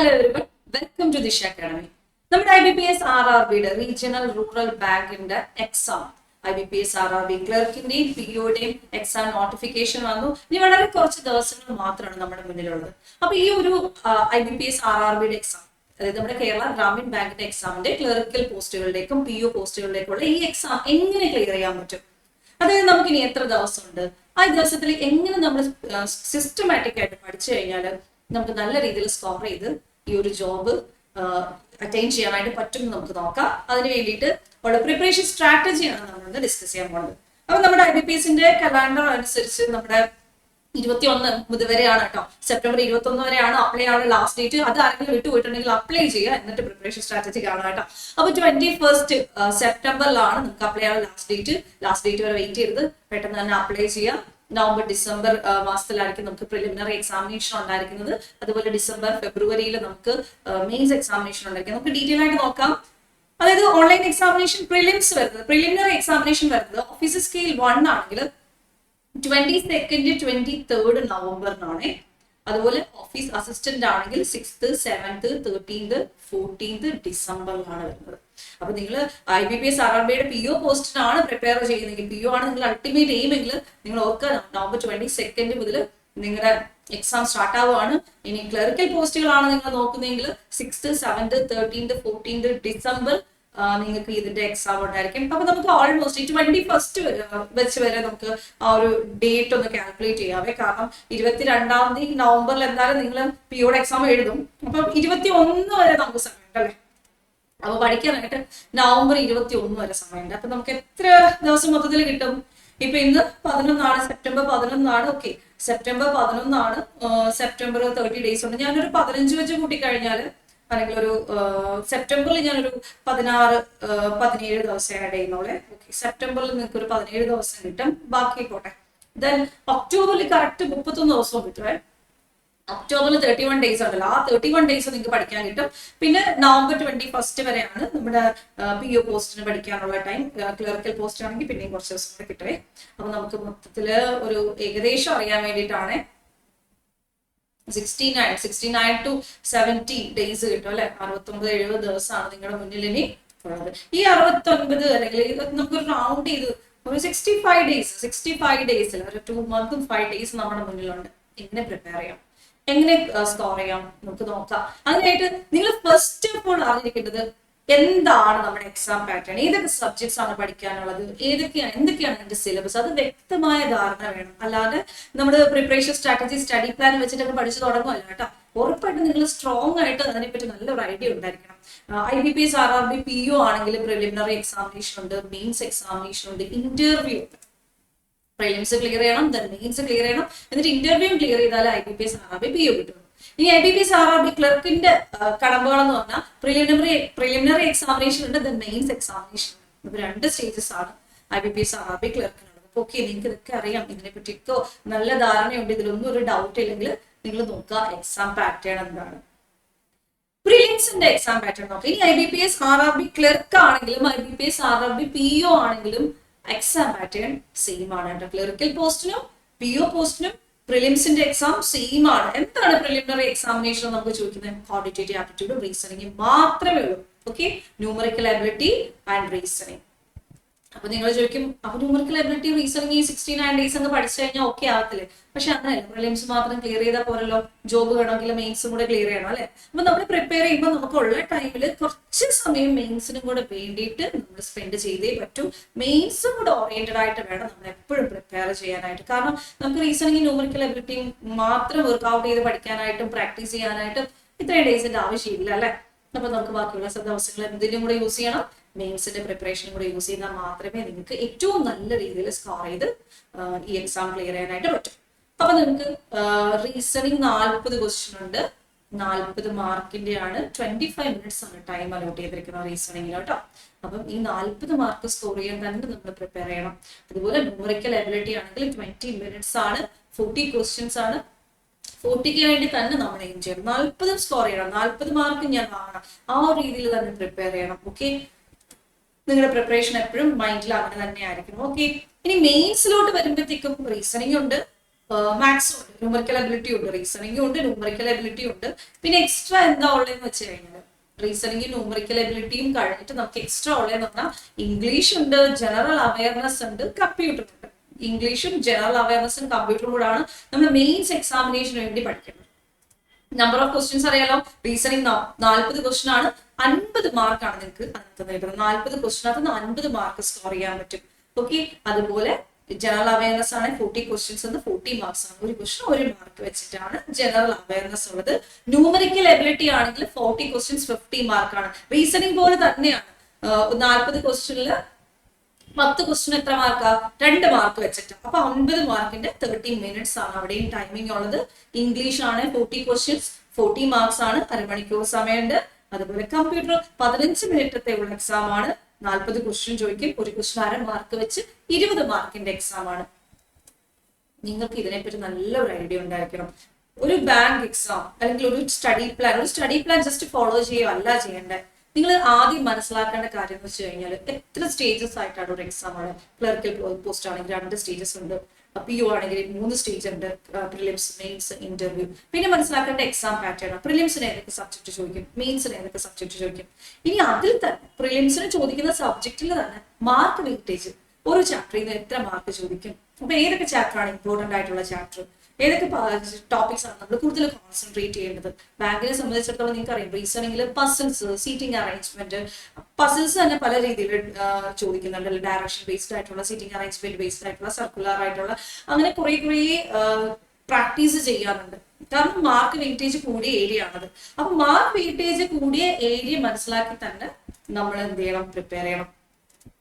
Hello everyone, welcome to Disha Academy. നമ്മുടെ IBPS RRBയുടെ regional rural ബാങ്കിന്റെ എക്സാം IBPS RRB ക്ലർക്കിന്റെയും പിഒയുടെയും എക്സാം നോട്ടിഫിക്കേഷൻ വന്നു. ഇനി വളരെ കുറച്ച് ദിവസങ്ങൾ മാത്രമാണ് നമ്മുടെ മുന്നിലുള്ളത്. അപ്പൊ ഈ ഒരു IBPS RRBയുടെ എക്സാം, അതായത് നമ്മുടെ കേരള ഗ്രാമീൺ ബാങ്കിന്റെ എക്സാമിന്റെ ക്ലറിക്കൽ പോസ്റ്റുകളിലേക്കും PO പോസ്റ്റുകളിലേക്കുള്ള ഈ എക്സാം എങ്ങനെ ക്ലിയർ ചെയ്യാൻ പറ്റും? അതായത് നമുക്ക് ഇനി എത്ര ദിവസമുണ്ട്, ആ ദിവസത്തിൽ എങ്ങനെ നമ്മൾ സിസ്റ്റമാറ്റിക് ആയിട്ട് പഠിച്ചു കഴിഞ്ഞാൽ നമുക്ക് നല്ല രീതിയിൽ സ്കോർ ചെയ്ത് ഈ ഒരു ജോബ് അറ്റൈൻ ചെയ്യാനായിട്ട് പറ്റും എന്ന് നമുക്ക് നോക്കാം. അതിന് വേണ്ടിയിട്ട് ഉള്ള പ്രിപ്പറേഷൻ സ്ട്രാറ്റജിയാണ് നമ്മൾ ഡിസ്കസ് ചെയ്യാൻ പോകുന്നത്. അപ്പൊ നമ്മുടെ IBPSന്റെ കലണ്ടർ അനുസരിച്ച് നമ്മുടെ 21 മുതൽ വരെയാണ് കേട്ടോ, സെപ്റ്റംബർ 21 വരെയാണ് അപ്ലൈ ചെയ്യാനുള്ള ലാസ്റ്റ് ഡേറ്റ്. അത് ആരെങ്കിലും വിട്ടുപോയിട്ടുണ്ടെങ്കിൽ അപ്ലൈ ചെയ്യുക, എന്നിട്ട് പ്രിപ്പറേഷൻ സ്ട്രാറ്റജി കാണാം കേട്ടോ. അപ്പൊ 21 സെപ്റ്റംബറിലാണ് നമുക്ക് അപ്ലൈ ചെയ്യാനുള്ള ലാസ്റ്റ് ഡേറ്റ് വരെ വെയിറ്റ് ചെയ്ത് പെട്ടെന്ന് തന്നെ അപ്ലൈ ചെയ്യുക. നവംബർ ഡിസംബർ മാസത്തിലായിരിക്കും നമുക്ക് പ്രിലിമിനറി എക്സാമിനേഷൻ ഉണ്ടായിരിക്കുന്നത്. അതുപോലെ ഡിസംബർ ഫെബ്രുവരിയിൽ നമുക്ക് മെയിൻസ് എക്സാമിനേഷൻ ഉണ്ടായിരിക്കും. നമുക്ക് ഡീറ്റെയിൽ ആയിട്ട് നോക്കാം. അതായത് ഓൺലൈൻ എക്സാമിനേഷൻ പ്രിലിമിനറി എക്സാമിനേഷൻ വരുന്നത് ഓഫീസർ സ്കെയിൽ 1 ആണെങ്കിൽ 22nd 23rd നവംബറിനാണ്. അതുപോലെ ഓഫീസ് അസിസ്റ്റന്റ് ആണെങ്കിൽ 6th 7th 13th 14th ഡിസംബറിലാണ് വരുന്നത്. അപ്പൊ നിങ്ങൾ IBPS RRBയുടെ PO പോസ്റ്റിനാണ് പ്രിപ്പയർ ചെയ്യുന്നതെങ്കിൽ, PO ആണ് നിങ്ങൾ അൾട്ടിമേറ്റ് എയിമെങ്കിൽ, നിങ്ങൾ ഓർക്കുക നവംബർ 22nd മുതൽ നിങ്ങളുടെ എക്സാം സ്റ്റാർട്ട് ആവുകയാണ്. ഇനി ക്ലറിക്കൽ പോസ്റ്റുകളാണ് നിങ്ങൾ നോക്കുന്നതെങ്കിൽ 6th 7th 13th 14th December നിങ്ങൾക്ക് ഇതിന്റെ എക്സാം ഉണ്ടായിരിക്കും. അപ്പൊ നമുക്ക് ഓൾമോസ്റ്റ് 21st വെച്ച് വരെ നമുക്ക് ആ ഒരു ഡേറ്റ് ഒന്ന് കാൽക്കുലേറ്റ് ചെയ്യാവേ. കാരണം 22-ാം തീയതി നവംബറിൽ എന്തായാലും നിങ്ങൾ POയുടെ എക്സാം എഴുതും. അപ്പൊ 21 വരെ നമുക്ക് സമയമുണ്ട് അല്ലേ? അപ്പൊ പഠിക്കാനായിട്ട് നവംബർ 21 വരെ സമയമുണ്ട്. അപ്പൊ നമുക്ക് എത്ര ദിവസം മൊത്തത്തിൽ കിട്ടും? ഇപ്പൊ ഇന്ന് 11 September 11. Okay, September 11. September 30 days ഉണ്ട്. ഞാനൊരു 15 വെച്ച് കൂട്ടിക്കഴിഞ്ഞാൽ, അല്ലെങ്കിൽ ഒരു സെപ്റ്റംബറിൽ ഞാനൊരു 16-17 ദിവസം ആഡ് ചെയ്യുന്നോളെ. ഓക്കെ, സെപ്റ്റംബറിൽ നിങ്ങൾക്ക് ഒരു 17 ദിവസം കിട്ടും. ബാക്കി പോട്ടെ. ദെൻ ഒക്ടോബറിൽ കറക്റ്റ് 31 ദിവസവും കിട്ടുമേ. ഒക്ടോബറിൽ 31 ഡേയ്സ് ഉണ്ടല്ലോ, ആ 31 ഡേയ്സ് നിങ്ങൾക്ക് പഠിക്കാൻ കിട്ടും. പിന്നെ നവംബർ 21 വരെയാണ് നമ്മുടെ PO പോസ്റ്റിന് പഠിക്കാനുള്ള ടൈം. ക്ലറിക്കൽ പോസ്റ്റ് ആണെങ്കിൽ പിന്നെയും കുറച്ച് ദിവസം കൂടെ കിട്ടുമേ. അപ്പൊ നമുക്ക് മൊത്തത്തില് ഒരു ഏകദേശം അറിയാൻ വേണ്ടിയിട്ടാണ് 69 to 70 ഡേയ്സ് കിട്ടും അല്ലെ. 69-70 ദിവസമാണ് നിങ്ങളുടെ മുന്നിൽ ഇനി ഉള്ളത്. ഈ 69 അല്ലെങ്കിൽ നമുക്ക് റൗണ്ട് ചെയ്ത് ഒരു 65 ഡേയ്സിൽ ഒരു 2 months 5 days നമ്മുടെ മുന്നിലുണ്ട്. എങ്ങനെ പ്രിപ്പയർ ചെയ്യാം, എങ്ങനെ സ്കോർ ചെയ്യാം നമുക്ക് നോക്കാം. അതിനായിട്ട് നിങ്ങൾ ഫസ്റ്റ് ഓഫ് ഓൾ അറിഞ്ഞിരിക്കേണ്ടത് എന്താണ് നമ്മുടെ എക്സാം പാറ്റേൺ, ഏതൊക്കെ സബ്ജക്ട്സ് ആണ് പഠിക്കാനുള്ളത്, എന്തൊക്കെയാണ് അതിന്റെ സിലബസ്, അത് വ്യക്തമായ ധാരണ വേണം. അല്ലാതെ നമ്മുടെ പ്രിപ്പറേഷൻ സ്ട്രാറ്റജി സ്റ്റഡി പ്ലാൻ വെച്ചിട്ടൊക്കെ പഠിച്ചു തുടങ്ങുമല്ല കേട്ടോ. ഉറപ്പായിട്ടും നിങ്ങൾ സ്ട്രോങ് ആയിട്ട് അതിനെപ്പറ്റി നല്ലൊരു ഐഡിയ ഉണ്ടായിരിക്കണം. IBPS RRB PO ആണെങ്കിൽ പ്രിലിമിനറി എക്സാമിനേഷൻ ഉണ്ട്, മെയിൻസ് എക്സാമിനേഷൻ ഉണ്ട്, ഇന്റർവ്യൂ ഉണ്ട്. പ്രിലിംസ് ക്ലിയർ ചെയ്യണം, ദെൻ മെയിൻസ് ക്ലിയർ ചെയ്യണം, എന്നിട്ട് ഇന്റർവ്യൂ ക്ലിയർ ചെയ്താൽ IBPS RRB PO കിട്ടും. ഇനി IBPS RRB ക്ലർക്കിന്റെ കടമ്പകൾ എന്ന് പറഞ്ഞാൽ പ്രിലിമിനറി എക്സാമിനേഷൻ ഉണ്ട്, ദെൻ മെയിൻസ് എക്സാമിനേഷൻ ഉണ്ട്. ഇപ്പൊ 2 സ്റ്റേജസ് ആണ് IBPS RRB ക്ലർക്കിനുള്ളത്. ഓക്കെ, നിങ്ങൾക്ക് ഇതൊക്കെ അറിയാം, ഇതിനെ പറ്റിയൊക്കെ നല്ല ധാരണയുണ്ട്, ഇതിലൊന്നും ഒരു ഡൗട്ട് ഇല്ലെങ്കിൽ നിങ്ങൾ നോക്കുക എക്സാം പാറ്റേൺ എന്താണ്. പ്രിലിംസിന്റെ എക്സാം പാറ്റേൺ നോക്കുക. ഇനി IBPS RRB ക്ലർക്ക് ആണെങ്കിലും IBPS RRB PO ആണെങ്കിലും എക്സാം പാറ്റേൺ സെയിം ആണ് കേട്ടോ. ക്ലറിക്കൽ പോസ്റ്റിനും PO പോസ്റ്റിനും പ്രിലിംസിന്റെ എക്സാം സെയിം ആണ്. എന്താണ് പ്രിലിമിനറി എക്സാമിനേഷൻ നമുക്ക് ചോദിക്കുന്നത്? ക്വാണ്ടിറ്റേറ്റീവ് ആപ്റ്റിറ്റ്യൂഡും റീസണിങ്ങും മാത്രമേ ഉള്ളൂ. Okay, numerical ability and reasoning. അപ്പൊ നിങ്ങൾ ചോദിക്കും, അപ്പൊ ന്യൂമറിക്കൽ എബിലിറ്റി റീസണിങ് ഈ 69 ഡേയ്സ് അങ്ങ് പഠിച്ചു കഴിഞ്ഞാൽ ഓക്കെ ആകത്തില്ലേ? പക്ഷെ അങ്ങനെയല്ല, പ്രിലിംസ് മാത്രം ക്ലിയർ ചെയ്താൽ പോരല്ലോ, ജോബ് വേണമെങ്കിൽ മെയിൻസും കൂടെ ക്ലിയർ ചെയ്യണം അല്ലെ. അപ്പൊ നമ്മൾ പ്രിപ്പയർ ചെയ്യുമ്പോൾ നമുക്കുള്ള ടൈമിൽ കുറച്ച് സമയം മെയിൻസിനും കൂടെ വേണ്ടിയിട്ട് നമ്മൾ സ്പെൻഡ് ചെയ്തേ പറ്റൂ. മെയിൻസും കൂടെ ഓറിയന്റഡ് ആയിട്ട് വേണം നമ്മൾ എപ്പോഴും പ്രിപ്പയർ ചെയ്യാനായിട്ട്. കാരണം നമുക്ക് റീസണിങ് ന്യൂമറിക്കൽ എബിലിറ്റിയും മാത്രം വർക്ക്ഔട്ട് ചെയ്ത് പഠിക്കാനായിട്ടും പ്രാക്ടീസ് ചെയ്യാനായിട്ടും ഇത്രയും ഡേയ്സിന്റെ ആവശ്യമില്ല അല്ലെ. അപ്പൊ നമുക്ക് ബാക്കിയുള്ള ദിവസങ്ങൾ എന്തിനും കൂടെ യൂസ് ചെയ്യണം, മെയിൻസിന്റെ പ്രിപ്പറേഷനും കൂടെ യൂസ് ചെയ്താൽ മാത്രമേ നിങ്ങൾക്ക് ഏറ്റവും നല്ല രീതിയിൽ സ്കോർ ചെയ്ത് ഈ എക്സാം ക്ലിയർ ചെയ്യാനായിട്ട് പറ്റും. അപ്പൊ നിങ്ങൾക്ക് റീസണിങ് 40 ക്വസ്റ്റ്യൻ ഉണ്ട്, 40 മാർക്കിന്റെ ആണ്. 25 minutes ആണ് ടൈം അലോട്ട് ചെയ്തിരിക്കുന്നത് റീസണിങ്ങിൽ കേട്ടോ. അപ്പം ഈ 40 മാർക്ക് സ്കോർ ചെയ്യാൻ തന്നെ നമ്മൾ പ്രിപ്പയർ ചെയ്യണം. അതുപോലെ ന്യൂമറിക്കൽ എബിലിറ്റി ആണെങ്കിൽ 20 minutes ആണ്, 40 questions ആണ്. 40ക്ക് വേണ്ടി തന്നെ നമ്മൾ എയിം ചെയ്യണം. 40 സ്കോർ ചെയ്യണം, 40 മാർക്ക് ഞാൻ വാങ്ങണം. ആ ഒരു രീതിയിൽ തന്നെ പ്രിപ്പയർ ചെയ്യണം. ഓക്കെ, നിങ്ങളുടെ പ്രിപ്പറേഷൻ എപ്പോഴും മൈൻഡിൽ അങ്ങനെ തന്നെ ആയിരിക്കണം. ഓക്കെ, ഇനി മെയിൻസിലോട്ട് വരുമ്പോഴത്തേക്കും റീസണിങ് ഉണ്ട്, മാത്സും ഉണ്ട്, ന്യൂമറിക്കൽ എബിലിറ്റി ഉണ്ട്, റീസണിംഗും ഉണ്ട്, ന്യൂമറിക്കൽ എബിലിറ്റി ഉണ്ട്. പിന്നെ എക്സ്ട്രാ എന്താ ഉള്ളതെന്ന് വെച്ച് കഴിഞ്ഞാൽ റീസണിംഗും ന്യൂമറിക്കൽ എബിലിറ്റിയും കഴിഞ്ഞിട്ട് നമുക്ക് എക്സ്ട്രാ ഉള്ളതെന്ന് പറഞ്ഞാൽ ഇംഗ്ലീഷ് ഉണ്ട്, ജനറൽ അവയർനെസ് ഉണ്ട്, കമ്പ്യൂട്ടർ ഉണ്ട്. ഇംഗ്ലീഷും ജനറൽ അവയർനെസ്സും കമ്പ്യൂട്ടറും കൂടാണ് നമ്മൾ മെയിൻസ് എക്സാമിനേഷന് വേണ്ടി പഠിക്കുന്നത്. നമ്പർ ഓഫ് ക്വസ്റ്റ്യൻസ് അറിയാലോ, റീസണിംഗ് 40 ക്വസ്റ്റ്യൻ ആണ്, 50 മാർക്കാണ് നിങ്ങൾക്ക് അതിനകത്ത് നേടുന്നത്. 40 ക്വസ്റ്റ്യനകത്ത് 50 മാർക്ക് സ്കോർ ചെയ്യാൻ പറ്റും. ഓക്കെ, അതുപോലെ ജനറൽ അവയർനെസ് ആണ് 40 ക്വസ്റ്റ്യൻസ് എന്ന് 40 മാർക്സ് ആണ്. ഒരു ക്വസ്റ്റ്യൻ 1 മാർക്ക് വെച്ചിട്ടാണ് ജനറൽ അവയർനെസ് ഉള്ളത്. ന്യൂമറിക്കൽ എബിലിറ്റി ആണെങ്കിൽ 40 ക്വസ്റ്റ്യൻസ് 50 മാർക്കാണ്. റീസണിംഗ് പോലെ തന്നെയാണ്. 40 ക്വസ്റ്റ്യനിൽ 10 ക്വസ്റ്റ്യൻ എത്ര മാർക്കാ? 2 മാർക്ക് വെച്ചിട്ട്. അപ്പൊ 50 മാർക്കിന്റെ 30 മിനിറ്റ്സ് ആണ് അവിടെയും ടൈമിംഗ് ഉള്ളത്. ഇംഗ്ലീഷ് ആണ് 40 ക്വസ്റ്റ്യൻസ് 40 മാർക്സ് ആണ്, അരമണിക്കൂർ സമയമുണ്ട്. അതുപോലെ കമ്പ്യൂട്ടർ 15 മിനിറ്റത്തെ ഉള്ള എക്സാം ആണ്, 40 ക്വസ്റ്റ്യൻ ചോദിക്കും, ഒരു ക്വസ്റ്റ്യൻ 1/2 മാർക്ക് വെച്ച് 20 മാർക്കിന്റെ എക്സാം ആണ്. നിങ്ങൾക്ക് ഇതിനെപ്പറ്റി നല്ലൊരു ഐഡിയ ഉണ്ടായിരിക്കണം. ഒരു ബാങ്ക് എക്സാം അല്ലെങ്കിൽ ഒരു സ്റ്റഡി പ്ലാൻ ജസ്റ്റ് ഫോളോ ചെയ്യുക അല്ല ചെയ്യേണ്ടത്. നിങ്ങൾ ആദ്യം മനസ്സിലാക്കേണ്ട കാര്യം എന്ന് വെച്ച് കഴിഞ്ഞാൽ എത്ര സ്റ്റേജസ് ആയിട്ടാണ് ഒരു എക്സാം ആണ്. ക്ലർക്കൽ പോസ്റ്റ് ആണെങ്കിൽ 2 സ്റ്റേജസ് ഉണ്ട്, PO ആണെങ്കിൽ 3 സ്റ്റേജ് ഉണ്ട്, പ്രിലിംസ്, മെയിൻസ്, ഇന്റർവ്യൂ. പിന്നെ മനസ്സിലാക്കേണ്ട എക്സാം പാറ്റേൺ, പ്രിലിംസിന് ഏതൊക്കെ സബ്ജക്ട് ചോദിക്കും, മെയിൻസിന് ഏതൊക്കെ സബ്ജക്ട് ചോദിക്കും. ഇനി അതിൽ തന്നെ പ്രിലിംസിന് ചോദിക്കുന്ന സബ്ജക്റ്റിൽ തന്നെ മാർക്ക് വെയിറ്റേജ്, ഒരു ചാപ്റ്ററിൽ നിന്ന് എത്ര മാർക്ക് ചോദിക്കും, അപ്പൊ ഏതൊക്കെ ചാപ്റ്റർ ആണ് ഇമ്പോർട്ടന്റ് ആയിട്ടുള്ള ചാപ്റ്റർ, ഏതൊക്കെ ടോപ്പിക്സ് ആണ് നമ്മൾ കൂടുതൽ കോൺസെൻട്രേറ്റ് ചെയ്യേണ്ടത്. ബാങ്കിനെ സംബന്ധിച്ചിടത്തോളം നിങ്ങൾക്ക് അറിയാം, റീസണിംഗിൽ പസിൽസ്, സീറ്റിംഗ് അറേഞ്ച്മെന്റ്, പസിൽസ് തന്നെ പല രീതിയിൽ ചോദിക്കുന്നുണ്ട്. ഡയറക്ഷൻ ബേസ്ഡ് ആയിട്ടുള്ള, സീറ്റിംഗ് അറേഞ്ച്മെന്റ് ബേസ്ഡ് ആയിട്ടുള്ള, സർക്കുലർ ആയിട്ടുള്ള, അങ്ങനെ കുറെ പ്രാക്ടീസ് ചെയ്യാറുണ്ട്. കാരണം മാർക്ക് വെയിറ്റേജ് കൂടിയ ഏരിയ ആണത്. അപ്പൊ മാർക്ക് വെയിറ്റേജ് കൂടിയ ഏരിയ മനസ്സിലാക്കി തന്നെ നമ്മൾ എന്ത് ചെയ്യണം, പ്രിപ്പയർ ചെയ്യണം.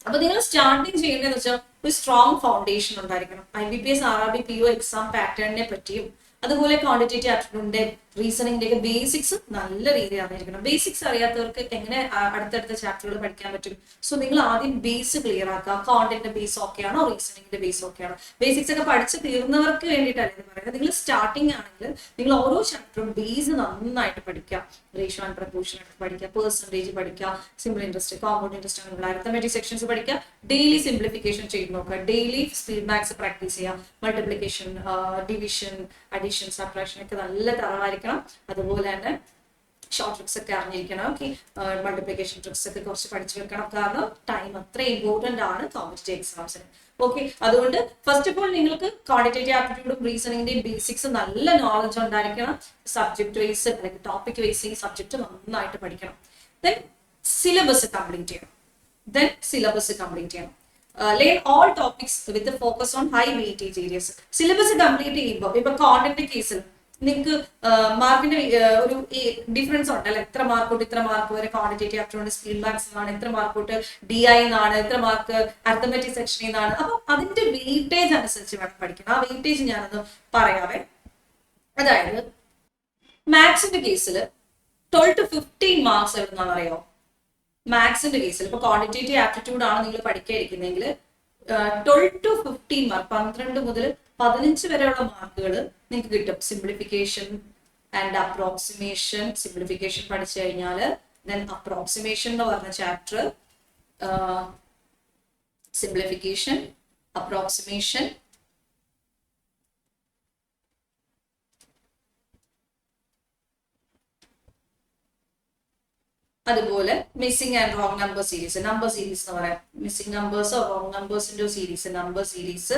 അപ്പൊ നിങ്ങൾ സ്റ്റാർട്ടിങ് ചെയ്യേണ്ടതെന്ന് വെച്ചാൽ ഒരു സ്ട്രോങ് ഫൗണ്ടേഷൻ ഉണ്ടായിരിക്കണം. IBPS RRB PO എക്സാം പാറ്റേണിനെ പറ്റിയും അതുപോലെ ക്വാണ്ടിറ്റേറ്റീവ് ആപ്റ്റിറ്റ്യൂഡിന്റെ, റീസണിംഗിന്റെ ഒക്കെ ബേസിക്സ് നല്ല രീതിയിൽ അറിഞ്ഞിരിക്കണം. ബേസിക്സ് അറിയാത്തവർക്ക് എങ്ങനെ അടുത്തടുത്ത ചാപ്റ്ററുകൾ പഠിക്കാൻ പറ്റും? സോ നിങ്ങൾ ആദ്യം ബേസ് ക്ലിയർ ആക്കുക. കോണ്ടിന്റെ ബേസ് ഓക്കെ ആണോ, റീസണിംഗിന്റെ ബേസ് ഓക്കെ ആണോ? ബേസിക്സ് ഒക്കെ പഠിച്ച് തീർന്നവർക്ക് വേണ്ടിയിട്ടല്ല ഇത് പറയുന്നത്. നിങ്ങൾ സ്റ്റാർട്ടിംഗ് ആണെങ്കിൽ നിങ്ങൾ ഓരോ ചാപ്റ്ററും ബേസ് നന്നായിട്ട് പഠിക്കുക. റേഷ്യോ ആൻഡ് പ്രപ്പോർഷൻ എടുത്ത് പഠിക്കുക, പെർസെന്റേജ് പഠിക്കുക, സിമ്പിൾ ഇൻട്രസ്റ്റ്, കോമ്പൗണ്ട് ഇൻട്രസ്റ്റ് അങ്ങനെയുള്ള അരിത്തമെറ്റിക് സെക്ഷൻസ് പഠിക്കുക. ഡെയിലി സിംപ്ലിഫിക്കേഷൻ ചെയ്ത് നോക്കുക, ഡെയിലി സ്പീഡ് മാത്സ് പ്രാക്ടീസ് ചെയ്യുക. മൾട്ടിപ്ലിക്കേഷൻ, ഡിവിഷൻ, അഡീഷൻ, സബ്ട്രാക്ഷൻ ഒക്കെ നല്ല തറവായിരിക്കണം. അതുപോലെ തന്നെ ഷോർട്ട് ട്രിക്സ് ഒക്കെ അറിഞ്ഞിരിക്കണം. ഓക്കെ, മൾട്ടിപ്ലിക്കേഷൻ ട്രിക്സ് ഒക്കെ കുറച്ച് പഠിച്ചു വെക്കണം. കാരണം ടൈം അത്ര ഇമ്പോർട്ടന്റ് ആണ് കോമ്പറ്റേറ്റീവ് എക്സാംസിന്. ഓക്കെ, അതുകൊണ്ട് ഫസ്റ്റ് ഓഫ് ഓൾ നിങ്ങൾക്ക് ക്വാണ്ടിറ്റേറ്റീവ് ആപ്റ്റിറ്റ്യൂഡും റീസണിംഗിന്റെയും ബേസിക്സ് നല്ല നോളജ് ഉണ്ടായിരിക്കണം. സബ്ജക്ട് വൈസ് അല്ലെങ്കിൽ ടോപ്പിക് വൈസ് ഈ സബ്ജക്ട് നന്നായിട്ട് പഠിക്കണം. ദെൻ സിലബസ് കംപ്ലീറ്റ് ചെയ്യണം. Learn all topics with a focus on high weightage areas. Syllabus complete ചെയ്യുമ്പോൾ ഇപ്പൊ കോണ്ടന്റ് കേസിൽ നിങ്ങൾക്ക് മാർക്കിന്റെ ഒരു ഡിഫറൻസ് ഉണ്ടല്ലോ. എത്ര മാർക്ക് തൊട്ട് ഇത്ര മാർക്ക് വരെ ക്വാണ്ടിറ്റേറ്റീവ് ആപ്റ്റിറ്റ്യൂഡ് സ്പീഡ് മാത്സ് എന്നാണ്, എത്ര മാർക്ക് തൊട്ട് DI എന്നാണ്, എത്ര മാർക്ക് അരിത്തമെറ്റിക് സെക്ഷനിൽ നിന്നാണ്. അപ്പൊ അതിന്റെ വെയിറ്റേജ് അനുസരിച്ച് വേണം പഠിക്കണം. ആ വെയിറ്റേജ് ഞാനൊന്ന് പറയാവേ. അതായത് മാത്സിന്റെ കേസിൽ 12 to 15 മാർക്സ് എവിടുന്നാണ് അറിയോ? മാത്സിന്റെ കേസിൽ ഇപ്പൊ ക്വാണ്ടിറ്റേറ്റീവ് ആപ്റ്റിറ്റ്യൂഡ് ആണ് നിങ്ങൾ പഠിക്കാതിരിക്കുന്നെങ്കിൽ 12 to 15 മാർക്ക്, 12 മുതൽ 15 വരെയുള്ള മാർക്കുകൾ നിങ്ങൾക്ക് കിട്ടും. Simplification and approximation. സിംപ്ലിഫിക്കേഷൻ പഠിച്ചു കഴിഞ്ഞാൽ ദെൻ അപ്രോക്സിമേഷൻ എന്ന് പറഞ്ഞ ചാപ്റ്റർ, സിംപ്ലിഫിക്കേഷൻ, അപ്രോക്സിമേഷൻ, അതുപോലെ missing and wrong number series. Number series എന്ന് പറയാം, മിസ്സിംഗ് നമ്പേഴ്സോ റോങ് നമ്പേഴ്സിന്റെ series, number series.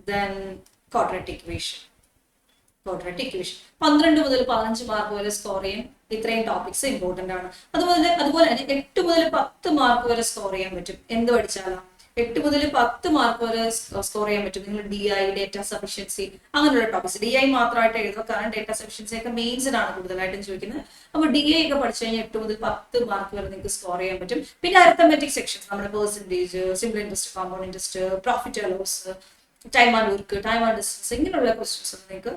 Then quadratic equation. 12 മുതൽ 15 മാർക്ക് വരെ സ്കോർ ചെയ്യും. ഇത്രയും ടോപ്പിക്സ് ഇമ്പോർട്ടന്റ് ആണ്. അതുപോലെ തന്നെ 8 മുതൽ 10 മാർക്ക് വരെ സ്കോർ ചെയ്യാൻ പറ്റും. എന്ത് പഠിച്ചാലോ 8 മുതൽ 10 മാർക്ക് വരെ സ്കോർ ചെയ്യാൻ പറ്റും. നിങ്ങൾ DI, ഡേറ്റ സഫിഷ്യൻസി, അങ്ങനെയുള്ള ടോപ്പിക്സ്. DI മാത്രമായിട്ട് എഴുതുക, കാരണം ഡേറ്റ സഫിഷ്യൻസി ഒക്കെ മെയിൻസിനാണ് കൂടുതലായിട്ടും ചോദിക്കുന്നത്. അപ്പൊ DI ഒക്കെ പഠിച്ചു കഴിഞ്ഞാൽ 8 മുതൽ 10 മാർക്ക് വരെ നിങ്ങൾക്ക് സ്കോർ ചെയ്യാൻ പറ്റും. പിന്നെ അരിത്തമെറ്റിക് സെക്ഷൻസ്, നമ്മുടെ percentage, simple interest, compound interest, profit and loss, time and work, time and distance, ഇങ്ങനെയുള്ള ക്വസ്റ്റ്യൻസ് നിങ്ങൾക്ക്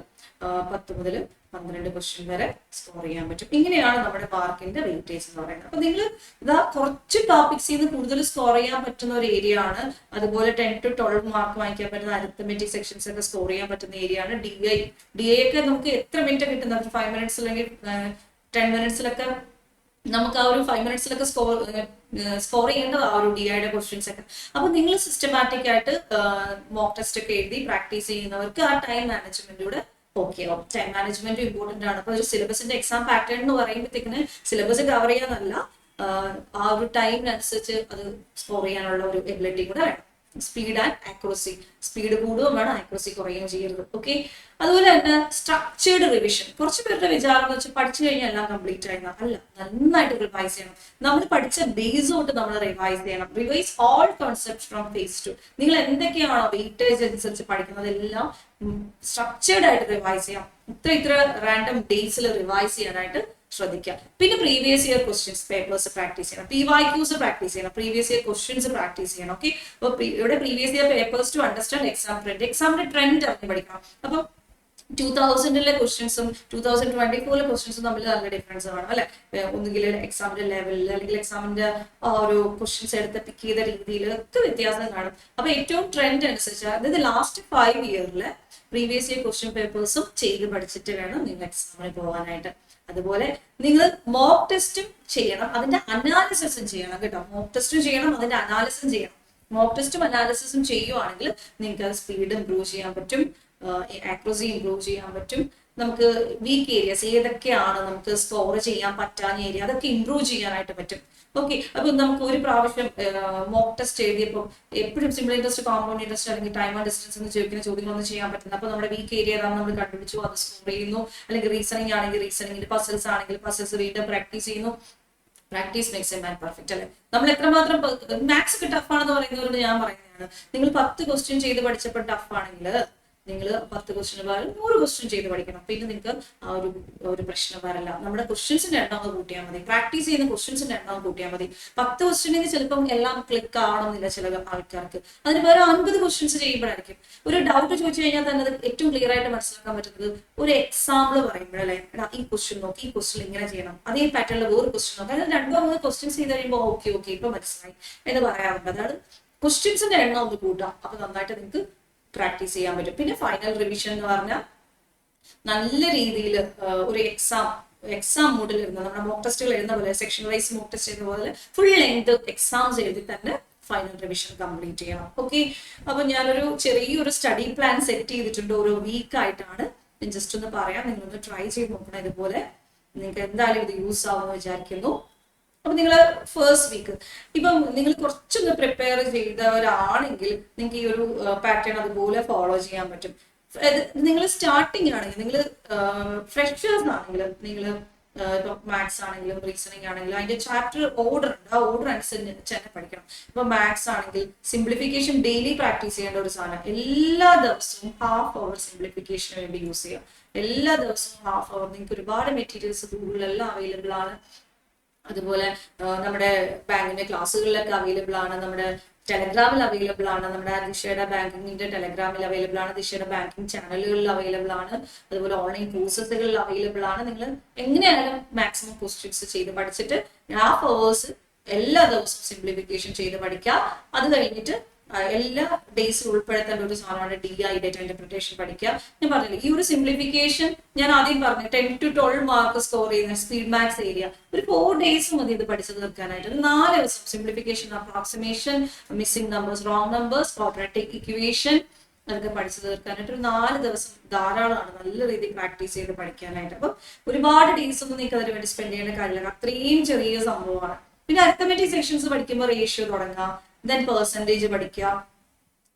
10 മുതൽ 12 ക്വസ്റ്റ്യൻ വരെ സ്കോർ ചെയ്യാൻ പറ്റും. ഇങ്ങനെയാണ് നമ്മുടെ മാർക്കിന്റെ വെയിറ്റേജ് എന്ന് പറയുന്നത്. അപ്പൊ നിങ്ങൾ ഇതാ കുറച്ച് ടോപ്പിക്സിൽ നിന്ന് കൂടുതൽ സ്കോർ ചെയ്യാൻ പറ്റുന്ന ഒരു ഏരിയ ആണ്. അതുപോലെ 10 to 12 മാർക്ക് വാങ്ങിക്കാൻ പറ്റുന്ന അരിത്തമെറ്റിക് സെക്ഷൻസ് ഒക്കെ സ്കോർ ചെയ്യാൻ പറ്റുന്ന ഏരിയ ആണ്. DI ഒക്കെ നമുക്ക് എത്ര മിനിറ്റ് കിട്ടുന്നത്? 5 മിനിറ്റ്സ് അല്ലെങ്കിൽ 10 മിനിറ്റ്സിലൊക്കെ നമുക്ക് ആ ഒരു 5 മിനിറ്റ്സിലൊക്കെ സ്കോർ ചെയ്യേണ്ടത് ആ ഒരു DIയുടെ ക്വസ്റ്റ്യൻസ് ഒക്കെ. അപ്പൊ നിങ്ങൾ സിസ്റ്റമാറ്റിക് ആയിട്ട് മോക്ക് ടെസ്റ്റ് ഒക്കെ എഴുതി പ്രാക്ടീസ് ചെയ്യുന്നവർക്ക് ആ ടൈം മാനേജ്മെന്റിലൂടെ ഓക്കെ ആവും. ടൈം മാനേജ്മെന്റ് ഇമ്പോർട്ടന്റ് ആണ്. അപ്പൊ ഒരു സിലബസിന്റെ എക്സാം പാറ്റേൺ എന്ന് പറയുമ്പോഴത്തേക്കിന് സിലബസ് കവർ ചെയ്യാന്നല്ല, ആ ഒരു ടൈമിനനുസരിച്ച് അത് സ്കോർ ചെയ്യാനുള്ള ഒരു എബിലിറ്റി കൂടെ വേണം. സ്പീഡ് ആൻഡ് ആക്യുറസി, സ്പീഡ് കൂടുകയും വേണം, ആക്യുറസി കുറയുകയും ചെയ്യരുത്. ഓക്കെ, അതുപോലെ തന്നെ സ്ട്രക്ചേർഡ് റിവിഷൻ. കുറച്ച് പേരുടെ വിചാരം എന്ന് വെച്ചാൽ പഠിച്ചു കഴിഞ്ഞാൽ എല്ലാം കംപ്ലീറ്റ് ആയിരുന്ന അല്ല, നന്നായിട്ട് റിവൈസ് ചെയ്യണം. നമ്മൾ പഠിച്ച ബേസ് തൊട്ട് നമ്മൾ റിവൈസ് ചെയ്യണം. Revise all concept from phase 2. നിങ്ങൾ എന്തൊക്കെയാണോ വെയിറ്റേജ് അനുസരിച്ച് പഠിക്കുന്നത് എല്ലാം സ്ട്രക്ചേർഡ് ആയിട്ട് റിവൈസ് ചെയ്യാം. ഇത്ര റാൻഡം ഡേയ്സിൽ റിവൈസ് ചെയ്യാനായിട്ട് ശ്രദ്ധിക്കാം. പിന്നെ previous year questions papers practice ചെയ്യണം, PYQs പ്രാക്ടീസ് ചെയ്യണം, പ്രീവിയസ് ഇയർ ക്വസ്റ്റ്യൻസ് പ്രാക്ടീസ് ചെയ്യണം. ഓക്കെ, അപ്പൊ ഇവിടെ previous year papers to understand എക്സാമിന്റെ ട്രെൻഡ് അറിഞ്ഞ് പഠിക്കണം. അപ്പൊ 2000-ലെ ക്വസ്റ്റ്യൻസും 2024-ലെ ക്വസ്റ്റ്യൻസും തമ്മിൽ നല്ല ഡിഫറൻസ് വേണം അല്ലെ. ഒന്നുകിൽ എക്സാമിന്റെ ലെവലിൽ അല്ലെങ്കിൽ എക്സാമിന്റെ ആ ഒരു ക്വസ്റ്റ്യൻസ് എടുത്ത് പിക്ക് ചെയ്ത രീതിയിൽ ഒക്കെ വ്യത്യാസം കാണും. അപ്പൊ ഏറ്റവും ട്രെൻഡ് അനുസരിച്ച്, അതായത് ലാസ്റ്റ് 5 ഇയറിലെ പ്രീവിയസ് ഇയർ ക്വസ്റ്റ്യൻ പേപ്പേഴ്സും ചെയ്ത് പഠിച്ചിട്ട് വേണം നിങ്ങൾ എക്സാമിന് പോകാനായിട്ട്. അതുപോലെ നിങ്ങൾ മോക്ക് ടെസ്റ്റും ചെയ്യണം, അതിന്റെ അനാലിസിസും ചെയ്യണം കേട്ടോ. മോക്ക് ടെസ്റ്റും ചെയ്യണം, അതിന്റെ അനാലിസിസും ചെയ്യണം. മോക്ക് ടെസ്റ്റും അനാലിസിസും ചെയ്യുവാണെങ്കിൽ നിങ്ങൾക്ക് സ്പീഡ് ഇംപ്രൂവ് ചെയ്യാൻ പറ്റും, ആക്യുറസി ഇംപ്രൂവ് ചെയ്യാൻ പറ്റും. നമുക്ക് വീക്ക് ഏരിയസ് ഏതൊക്കെയാണ് നമുക്ക് സ്കോർ ചെയ്യാൻ പറ്റാത്ത ഏരിയ അതൊക്കെ ഇംപ്രൂവ് ചെയ്യാനായിട്ട് പറ്റും. ഓക്കെ, അപ്പൊ നമുക്ക് ഒരു പ്രാവശ്യം മോക്ക് ടെസ്റ്റ് എഴുതിയപ്പോൾ എപ്പോഴും സിമ്പിൾ ഇൻട്രസ്റ്റ്, കോമ്പൗണ്ട് ഇൻട്രസ്റ്റ് അല്ലെങ്കിൽ ടൈം ആൻഡ് ഡിസ്റ്റൻസ് എന്ന് ചോദിക്കുന്ന ചോദ്യങ്ങളൊന്നും ചെയ്യാൻ പറ്റുന്നത്. അപ്പൊ നമ്മുടെ വീക്ക് ഏരിയ ഏതാണ് നമ്മൾ കണ്ടുപിടിച്ചു, അത് സ്കോർ ചെയ്യുന്നു. അല്ലെങ്കിൽ റീസണിങ് ആണെങ്കിൽ റീസണിങ്ങിൽ, പസിൽസ് ആണെങ്കിൽ പസിൽസ് വീണ്ടും പ്രാക്ടീസ് ചെയ്യുന്നു. Practice makes a man perfect അല്ലെ. നമ്മൾ എത്രമാത്രം മാത്സ് ഒക്കെ ടഫ് ആണെന്ന് പറയുന്നവരോട് ഞാൻ പറയുന്നതാണ്, നിങ്ങൾ 10 ക്വസ്റ്റ്യൻ ചെയ്ത് പഠിച്ചപ്പോൾ ടഫ് ആണെങ്കിൽ നിങ്ങൾ 10 ക്വസ്റ്റ്യന് പകരം 100 ക്വസ്റ്റ്യൻ ചെയ്ത് പഠിക്കണം. പിന്നെ നിങ്ങൾക്ക് ആ ഒരു പ്രശ്നം വരില്ല. നമ്മുടെ ക്വസ്റ്റ്യൻസിന്റെ എണ്ണം കൂട്ടിയാൽ മതി, പ്രാക്ടീസ് ചെയ്യുന്ന ക്വസ്റ്റ്യൻസിന്റെ എണ്ണം കൂട്ടിയാൽ മതി. 10 ക്വസ്റ്റ്യനിൽ ചിലപ്പം എല്ലാം ക്ലിക്ക് ആവണമെന്നില്ല ചില ആൾക്കാർക്ക്. അതിന് പകരം 50 ക്വസ്റ്റ്യൻസ് ചെയ്യുമ്പോഴായിരിക്കും ഒരു ഡൗട്ട് ചോദിച്ചു കഴിഞ്ഞാൽ തന്നെ അത് ഏറ്റവും ക്ലിയർ ആയിട്ട് മനസ്സിലാക്കാൻ പറ്റുന്നത് ഒരു എക്സാമ്പിൾ പറയുമ്പോഴല്ലേ, എടാ ഈ ക്വസ്റ്റ്യൻ നോക്കി, ഈ ക്വസ്റ്റ്യൻ ഇങ്ങനെ ചെയ്യണം, അതേ പാറ്റേണിൽ വേറെ ക്വസ്റ്റ്യൻ നോക്കാം. അതായത് 2-3 ക്വസ്റ്റ്യൻസ് ചെയ്ത് കഴിയുമ്പോൾ ഓക്കെ ഇപ്പൊ മനസ്സിലായി എന്ന് പറയാറുണ്ട്. അതാണ് ക്വസ്റ്റ്യൻസിന്റെ എണ്ണം ഒന്ന് കൂട്ടാം, അപ്പൊ നന്നായിട്ട് നിങ്ങൾക്ക് പ്രാക്ടീസ് ചെയ്യാൻ പറ്റും. പിന്നെ ഫൈനൽ റിവിഷൻ എന്ന് പറഞ്ഞാൽ നല്ല രീതിയിൽ ഒരു എക്സാം മോഡിൽ ഇരുന്ന് നമ്മുടെ മോക്ക് ടെസ്റ്റുകൾ എഴുതുന്ന പോലെ, സെക്ഷൻ വൈസ് മോക്ക് ടെസ്റ്റ് ചെയ്യുന്ന പോലെ ഫുൾ ലെങ്ത് എക്സാംസ് എഴുതി തന്നെ ഫൈനൽ റിവിഷൻ കംപ്ലീറ്റ് ചെയ്യണം. ഓക്കെ, അപ്പൊ ഞാനൊരു ചെറിയൊരു സ്റ്റഡി പ്ലാൻ സെറ്റ് ചെയ്തിട്ടുണ്ട്. ഓരോ വീക്ക് ആയിട്ടാണ്, ഞാൻ ജസ്റ്റ് ഒന്ന് പറയാം, നിങ്ങളൊന്ന് ട്രൈ ചെയ്ത് നോക്കണം. ഇതുപോലെ നിങ്ങൾക്ക് എന്തായാലും ഇത് യൂസ് ആവുമെന്ന് വിചാരിക്കുന്നു. അപ്പൊ നിങ്ങൾ ഫസ്റ്റ് വീക്ക് ഇപ്പം നിങ്ങൾ കുറച്ചൊന്ന് പ്രിപ്പയർ ചെയ്തവരാണെങ്കിൽ നിങ്ങൾക്ക് ഈ ഒരു പാറ്റേൺ അതുപോലെ ഫോളോ ചെയ്യാൻ പറ്റും. നിങ്ങൾ സ്റ്റാർട്ടിങ് ആണെങ്കിൽ, നിങ്ങൾ ഫ്രഷേഴ്സ് ആണെങ്കിൽ, നിങ്ങൾ ഇപ്പൊ മാത്സ് ആണെങ്കിലും റീസണിങ് ആണെങ്കിലും അതിന്റെ ചാപ്റ്റർ ഓർഡർ ഉണ്ട്, ആ ഓർഡർ അനുസരിച്ച് തന്നെ പഠിക്കണം. ഇപ്പൊ മാത്സ് ആണെങ്കിൽ സിംപ്ലിഫിക്കേഷൻ ഡെയിലി പ്രാക്ടീസ് ചെയ്യേണ്ട ഒരു സാധനം. എല്ലാ ദിവസവും ഹാഫ് അവർ സിംപ്ലിഫിക്കേഷന് വേണ്ടി യൂസ് ചെയ്യാം. എല്ലാ ദിവസവും ഹാഫ് അവർ. നിങ്ങൾക്ക് ഒരുപാട് മെറ്റീരിയൽസ് ഗൂഗിളിലെല്ലാം അവൈലബിൾ ആണ്. അതുപോലെ നമ്മുടെ ബാങ്കിന്റെ ക്ലാസ്സുകളിലൊക്കെ അവൈലബിൾ ആണ്, നമ്മുടെ ടെലഗ്രാമിൽ അവൈലബിൾ ആണ്, നമ്മുടെ ദിശയുടെ ബാങ്കിങ്ങിന്റെ ടെലഗ്രാമിൽ അവൈലബിൾ ആണ്, ദിശയുടെ ബാങ്കിങ് ചാനലുകളിൽ അവൈലബിൾ ആണ്, അതുപോലെ ഓൺലൈൻ കോഴ്സസുകളിൽ അവൈലബിൾ ആണ്. നിങ്ങൾ എങ്ങനെയായാലും മാക്സിമം ക്വസ്റ്റ്യൻസ് ചെയ്ത് പഠിച്ചിട്ട് ഹാഫ് അവേഴ്സ് എല്ലാ ദിവസവും സിംപ്ലിഫിക്കേഷൻ ചെയ്ത് പഠിക്കുക. അത് കഴിഞ്ഞിട്ട് എല്ലാ ഡേയ്സിൽ ഉൾപ്പെടുത്തേണ്ട ഒരു സാധനമാണ് DI ഡേറ്റ ഇന്റർപ്രിട്ടേഷൻ പഠിക്കുക. ഞാൻ പറഞ്ഞില്ലേ, ഈ ഒരു സിംപ്ലിഫിക്കേഷൻ ഞാൻ ആദ്യം പറഞ്ഞു 10 to 12 മാർക്ക് സ്കോർ ചെയ്യുന്ന സ്പീഡ് മാത്സ് ഏരിയ ഒരു 4 days മതി ഇത് പഠിച്ചു തീർക്കാനായിട്ട്. 4 ദിവസം simplification, approximation, missing numbers, wrong numbers, quadratic equation അതൊക്കെ പഠിച്ചു തീർക്കാനായിട്ട് ഒരു 4 ദിവസം ധാരാളമാണ് നല്ല രീതിയിൽ പ്രാക്ടീസ് ചെയ്ത് പഠിക്കാനായിട്ട്. അപ്പൊ ഒരുപാട് ഡേയ്സ് ഒന്നും നിങ്ങൾക്ക് അതിന് വേണ്ടി സ്പെൻഡ് ചെയ്യേണ്ട കാര്യമില്ല, അത്രയും ചെറിയ സംഭവമാണ്. പിന്നെ അരിത്തമെറ്റിക് സെക്ഷൻസ് പഠിക്കുമ്പോൾ റേഷ്യോ തുടങ്ങാം, ദെൻ പെർസെൻറ്റേജ് പഠിക്കുക,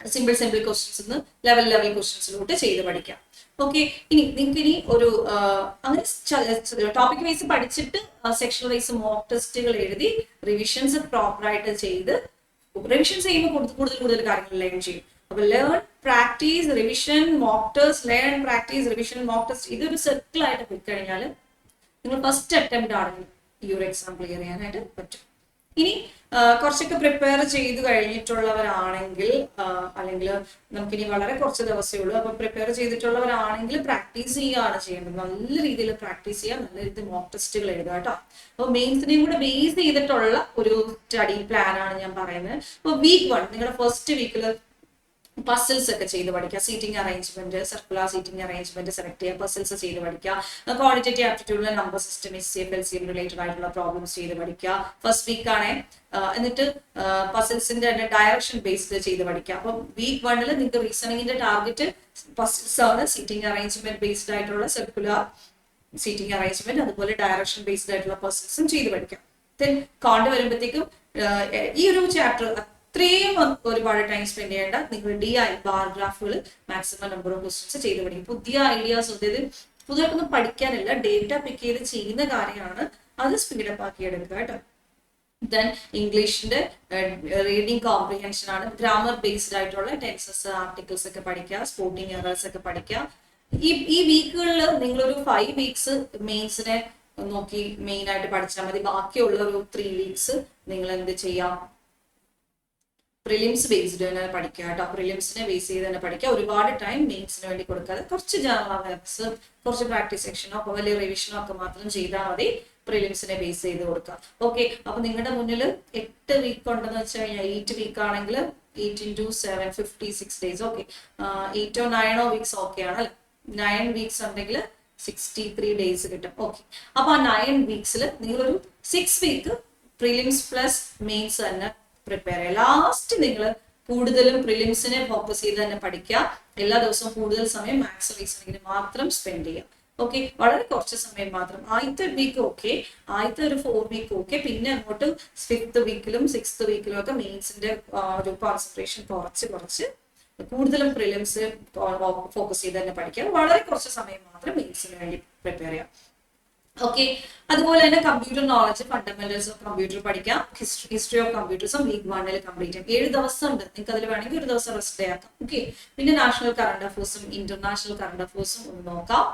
സിമ്പിൾ ക്വസ്റ്റ്യൻസ് ലെവൽ ക്വസ്റ്റ്യൻസിലോട്ട് ചെയ്ത് പഠിക്കാം. ഓക്കെ, നിങ്ങൾക്ക് ഇനി ഒരു അങ്ങനെ ടോപ്പിക് വൈസ് പഠിച്ചിട്ട് സെക്ഷൻ വൈസ് മോക്ക് ടെസ്റ്റുകൾ എഴുതി റിവിഷൻസ് പ്രോപ്പറായിട്ട് ചെയ്ത് റിവിഷൻസ് ചെയ്യുമ്പോൾ കൂടുതൽ കാര്യങ്ങൾ ലേൺ ചെയ്യും. അപ്പൊ learn, practice, revision, mock test, learn, practice, revision, mock test, ഇതൊരു സർക്കിൾ ആയിട്ട് പോയി കഴിഞ്ഞാൽ നിങ്ങൾ ഫസ്റ്റ് അറ്റംപ്റ്റ് ആണെങ്കിൽ ഈ ഒരു എക്സാം ക്ലിയർ ചെയ്യാനായിട്ട് പറ്റും. ഇനി കുറച്ചൊക്കെ പ്രിപ്പയർ ചെയ്ത് കഴിഞ്ഞിട്ടുള്ളവരാണെങ്കിൽ, അല്ലെങ്കിൽ നമുക്കിനി വളരെ കുറച്ച് ദിവസമേ ഉള്ളൂ, അപ്പൊ പ്രിപ്പയർ ചെയ്തിട്ടുള്ളവരാണെങ്കിൽ പ്രാക്ടീസ് ചെയ്യുകയാണ് ചെയ്യേണ്ടത്. നല്ല രീതിയിൽ പ്രാക്ടീസ് ചെയ്യുക, നല്ല രീതിയിൽ മോക്ക് ടെസ്റ്റുകൾ എഴുതുക കേട്ടോ. അപ്പൊ മെയിൻസിനെയും കൂടെ ബേസ് ചെയ്തിട്ടുള്ള ഒരു സ്റ്റഡി പ്ലാൻ ആണ് ഞാൻ പറയുന്നത്. അപ്പൊ വീക്ക് 1 നിങ്ങളുടെ ഫസ്റ്റ് വീക്കിൽ പസിൽസ് ഒക്കെ ചെയ്ത് പഠിക്കുക, seating arrangement, circular seating arrangement select ചെയ്യുക, പസിൽസ് ചെയ്ത് പഠിക്കുക, ക്വാണ്ടിറ്റേറ്റീവ് ആപ്റ്റിറ്റ്യൂഡിലെ number system, HCF LCM related ആയിട്ടുള്ള പ്രോബ്ലംസ് ചെയ്ത് പഠിക്കുക. ഫസ്റ്റ് വീക്ക് ആണേ. എന്നിട്ട് പസിൽസിന്റെ തന്നെ ഡയറക്ഷൻ ബേസ്ഡ് ചെയ്ത് പഠിക്കുക. അപ്പം വീക്ക് 1 നിങ്ങൾക്ക് റീസണിങ്ങിന്റെ ടാർഗറ്റ് പസിൽസ് ആണ്, സീറ്റിംഗ് അറേഞ്ച്മെന്റ് ബേസ്ഡ് ആയിട്ടുള്ള സർക്കുലർ സീറ്റിംഗ് അറേഞ്ച്മെന്റ്, അതുപോലെ ഡയറക്ഷൻ ബേസ്ഡ് ആയിട്ടുള്ള പസിൽസും ചെയ്ത് പഠിക്കാം. ദെൻ കോണ്ട് വരുമ്പോഴത്തേക്കും ഈ ഒരു ചാപ്റ്റർ അത്രയും ഒരുപാട് ടൈം സ്പെൻഡ് ചെയ്യേണ്ട, നിങ്ങൾ DI ബാർ ഗ്രാഫുകൾ മാക്സിമം നമ്പർ ഓഫ് ക്വസ്റ്റ്യൻസ് ചെയ്ത് പഠിക്കും. പുതിയ ഐഡിയാസ്, അതായത് പുതിയതൊന്നും പഠിക്കാനില്ല, ഡേറ്റ പിക്ക് ചെയ്ത് ചെയ്യുന്ന കാര്യമാണ്, അത് സ്പീഡപ്പ് ആക്കി എടുക്കുക കേട്ടോ. ദെൻ ഇംഗ്ലീഷിന്റെ റീഡിങ് കോംപ്രിഹെൻഷൻ ആണ്, ഗ്രാമർ ബേസ്ഡ് ആയിട്ടുള്ള ടെൻസസ്, ആർട്ടിക്കിൾസ് ഒക്കെ പഠിക്കുക, സ്പോർട്ടിംഗ് എറേഴ്സ് ഒക്കെ പഠിക്കുക. ഈ വീക്കുകളിൽ നിങ്ങളൊരു 5 വീക്സ് മെയിൻസിനെ നോക്കി മെയിൻ ആയിട്ട് പഠിച്ചാൽ മതി. ബാക്കിയുള്ള ഒരു 3 വീക്സ് നിങ്ങൾ എന്ത് ചെയ്യാം, പ്രിലിംസ് ബേസ്ഡ് തന്നെ പഠിക്കുക കേട്ടോ. പ്രിലിംസിനെ ബേസ് ചെയ്ത് തന്നെ പഠിക്കുക. ഒരുപാട് ടൈം മെയിൻസിന് വേണ്ടി കൊടുക്കാതെ കുറച്ച് ജനറൽ അവയർനെസ്, കുറച്ച് പ്രാക്ടീസ് സെക്ഷനോ വലിയ റിവിഷനോ ഒക്കെ മാത്രം ചെയ്താൽ മതി. പ്രിലിംസിനെ ബേസ് ചെയ്ത് കൊടുക്കുക. ഓക്കെ, അപ്പൊ നിങ്ങളുടെ മുന്നിൽ 8 വീക്ക് ഉണ്ടെന്ന് വെച്ച് കഴിഞ്ഞാൽ 8 വീക്ക് ആണെങ്കിൽ 8 into 7 56 days. Okay, 8 or 9 weeks okay ആണ് അല്ലെ. 9 വീക്സ് ഉണ്ടെങ്കിൽ 63 days കിട്ടും. ഓക്കെ, അപ്പൊ ആ 9 വീക്സിൽ നിങ്ങളൊരു 6 വീക്ക് പ്രിലിംസ് പ്ലസ് മെയിൻസ് തന്നെ പ്രിപ്പയർ ചെയ്യുക. ലാസ്റ്റ് നിങ്ങൾ കൂടുതലും പ്രിലിംസിനെ ഫോക്കസ് ചെയ്ത് തന്നെ പഠിക്കുക. എല്ലാ ദിവസവും കൂടുതൽ സമയം മാത്സ് റീസണിങ്ങിന് മാത്രം സ്പെൻഡ് ചെയ്യുക. ഓക്കെ, വളരെ കുറച്ച് സമയം മാത്രം. ആദ്യത്തെ വീക്ക് ഓക്കെ, ആദ്യത്തെ ഒരു 4 വീക്ക് ഓക്കെ, പിന്നെ അങ്ങോട്ട് 5th വീക്കിലും 6th വീക്കിലും ഒക്കെ മെയിൻസിന്റെ ഒരു കോൺസെൻട്രേഷൻ കുറച്ച് കൂടുതലും പ്രിലിംസ് ഫോക്കസ് ചെയ്ത് തന്നെ പഠിക്കുക. വളരെ കുറച്ച് സമയം മാത്രം മെയിൻസിന് വേണ്ടി പ്രിപ്പയർ ചെയ്യാം. ഓക്കെ, അതുപോലെ തന്നെ computer knowledge, fundamentals of computer പഠിക്കാം. ഹിസ്റ്ററി ഓഫ് കമ്പ്യൂട്ടേഴ്സും വീക്ക് 1 കംപ്ലീറ്റ് ചെയ്യാം. 7 ദിവസം ഉണ്ട്, നിങ്ങൾക്ക് അതിൽ വേണമെങ്കിൽ ഒരു ദിവസം റെസ്റ്റ് ആക്കാം. ഓക്കെ, പിന്നെ നാഷണൽ കറണ്ട് അഫയേഴ്സും ഇന്റർനാഷണൽ കറണ്ട് അഫയേഴ്സും ഒന്ന് നോക്കാം.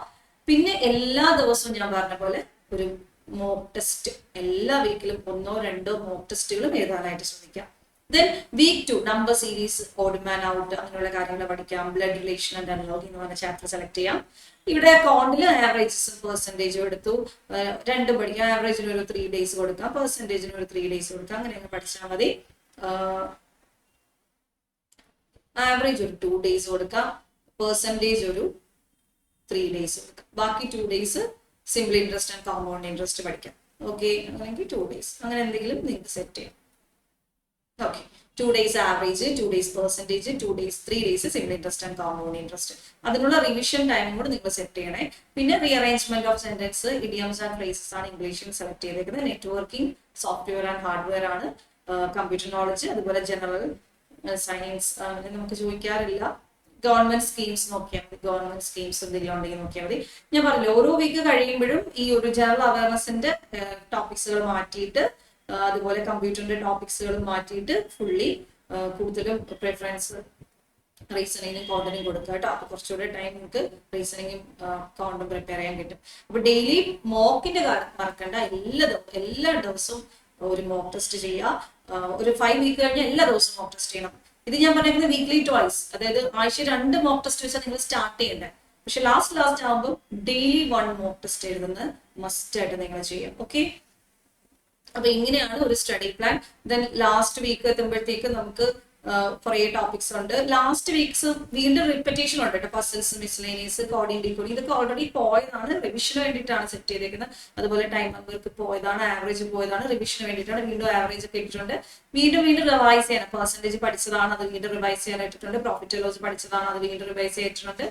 പിന്നെ എല്ലാ ദിവസവും ഞാൻ പറഞ്ഞ പോലെ ഒരു മോക്ക് ടെസ്റ്റ്, എല്ലാ വീക്കിലും 1-2 മോക്ക് ടെസ്റ്റുകളും എഴുതാനായിട്ട് ശ്രമിക്കാം. Then week 2 number series, odd man out, അങ്ങനെയുള്ള കാര്യങ്ങൾ പഠിക്കാം. ബ്ലഡ് റിലേഷൻ ആൻഡ് അനലോഗി എന്ന് പറഞ്ഞ ചാപ്റ്റർ സെലക്ട് ചെയ്യാം. ഇവിടെ അക്കൗണ്ടിൽ ആവറേജസും പെർസെൻറ്റേജും എടുത്തു, രണ്ടും പഠിക്കാം. ആവറേജിന് ഒരു 3 days കൊടുക്കാം, പെർസെൻറ്റേജിന് ഒരു 3 days കൊടുക്കാം. അങ്ങനെയൊക്കെ പഠിച്ചാൽ മതി. ആവറേജ് ഒരു 2 days കൊടുക്കാം, പെർസെൻറ്റേജ് ഒരു 3 days കൊടുക്കാം. ബാക്കി 2 days simple interest and compound interest പഠിക്കാം. ഓക്കെ, അല്ലെങ്കിൽ 2 days അങ്ങനെ എന്തെങ്കിലും നിങ്ങൾക്ക് സെറ്റ് ചെയ്യാം. Okay, 2 days average, 2 days percentage, 2 days 3 days simple interest and compound interest. അതിനുള്ള റിവിഷൻ ടൈമും കൂടെ നിങ്ങൾ സെറ്റ് ചെയ്യണേ. പിന്നെ rearrangement of sentence, idioms and phrases ആണ് ഇംഗ്ലീഷിൽ സെലക്ട് ചെയ്തേക്കുന്നത്. നെറ്റ്വർക്കിംഗ്, സോഫ്റ്റ്വെയർ ആൻഡ് ഹാർഡ്വെയർ ആണ് കമ്പ്യൂട്ടർ നോളജ്. അതുപോലെ ജനറൽ സയൻസ് നമുക്ക് ചോദിക്കാറില്ല. ഗവൺമെന്റ് സ്കീംസ് നോക്കിയാൽ മതി, ഗവൺമെന്റ് സ്കീംസ് എന്തെങ്കിലും ഉണ്ടെങ്കിൽ നോക്കിയാൽ മതി. ഞാൻ പറഞ്ഞു ഓരോ വീക്ക് കഴിയുമ്പോഴും ഈ ഒരു ജനറൽ അവയർനെസിന്റെ ടോപ്പിക്സുകൾ മാറ്റിയിട്ട്, അതുപോലെ കമ്പ്യൂട്ടറിന്റെ ടോപ്പിക്സുകൾ മാറ്റിയിട്ട് ഫുള്ളി കൂടുതലും പ്രിഫറൻസ് റീസണിങ്ങും കോണ്ടിനും കൊടുക്കുക കേട്ടോ. അപ്പൊ കുറച്ചുകൂടെ ടൈം നിങ്ങൾക്ക് റീസണിങ്ങും കോണ്ടും പ്രിപ്പയർ ചെയ്യാൻ കിട്ടും. അപ്പൊ ഡെയിലി മോക്കിന്റെ കാര്യം മറക്കണ്ട. എല്ലാ ദിവസവും ഒരു മോക്ക് ടെസ്റ്റ് ചെയ്യുക. ഒരു 5 വീക്ക് കഴിഞ്ഞാൽ എല്ലാ ദിവസവും മോക്ക് ടെസ്റ്റ് ചെയ്യണം. ഇത് ഞാൻ പറയുന്നത് വീക്ക്ലി ട്വൈസ്, അതായത് ആഴ്ച 2 മോക്ക് ടെസ്റ്റ് വെച്ചാൽ നിങ്ങൾ സ്റ്റാർട്ട് ചെയ്യണ്ടേ. പക്ഷെ ലാസ്റ്റ് ആകുമ്പോൾ ഡെയിലി 1 മോക്ക് ടെസ്റ്റ് എഴുതുന്നത് മസ്റ്റ് ആയിട്ട് നിങ്ങൾ ചെയ്യാം. ഓക്കെ, അപ്പൊ ഇങ്ങനെയാണ് ഒരു study plan. Then last week എത്തുമ്പോഴത്തേക്ക് നമുക്ക് കുറെ ടോപ്പിക്സ് ഉണ്ട്. ലാസ്റ്റ് വീക്സ് വീണ്ടും റിപ്പറ്റേഷൻ ഉണ്ട് കേട്ടോ. പസിൽസ്, മിസ്ലേനിയസ്, കോഡിംഗ്, ഡീകോഡിംഗ് ഇതൊക്കെ ഓൾറെഡി പോയതാണ്, റിവിഷന് വേണ്ടിയിട്ടാണ് സെറ്റ് ചെയ്തേക്കുന്നത്. അതുപോലെ ടൈം നമ്പർക്ക് പോയതാണ്, ആവറേജ് പോയതാണ്, റിവിഷന് വേണ്ടിയിട്ടാണ്. വീണ്ടും ആവറേജ് ഒക്കെ ഇട്ടിട്ടുണ്ട്. വീണ്ടും റിവൈസ് ചെയ്യാൻ, പെർസെന്റേജ് പഠിച്ചതാണ് അത് വീണ്ടും റിവൈസ് ചെയ്യാനായിട്ടുണ്ട്. പ്രോഫിറ്റ് ലോസ് പഠിച്ചതാണ് അത് വീണ്ടും റിവൈസ് ചെയ്തിട്ടുണ്ട്.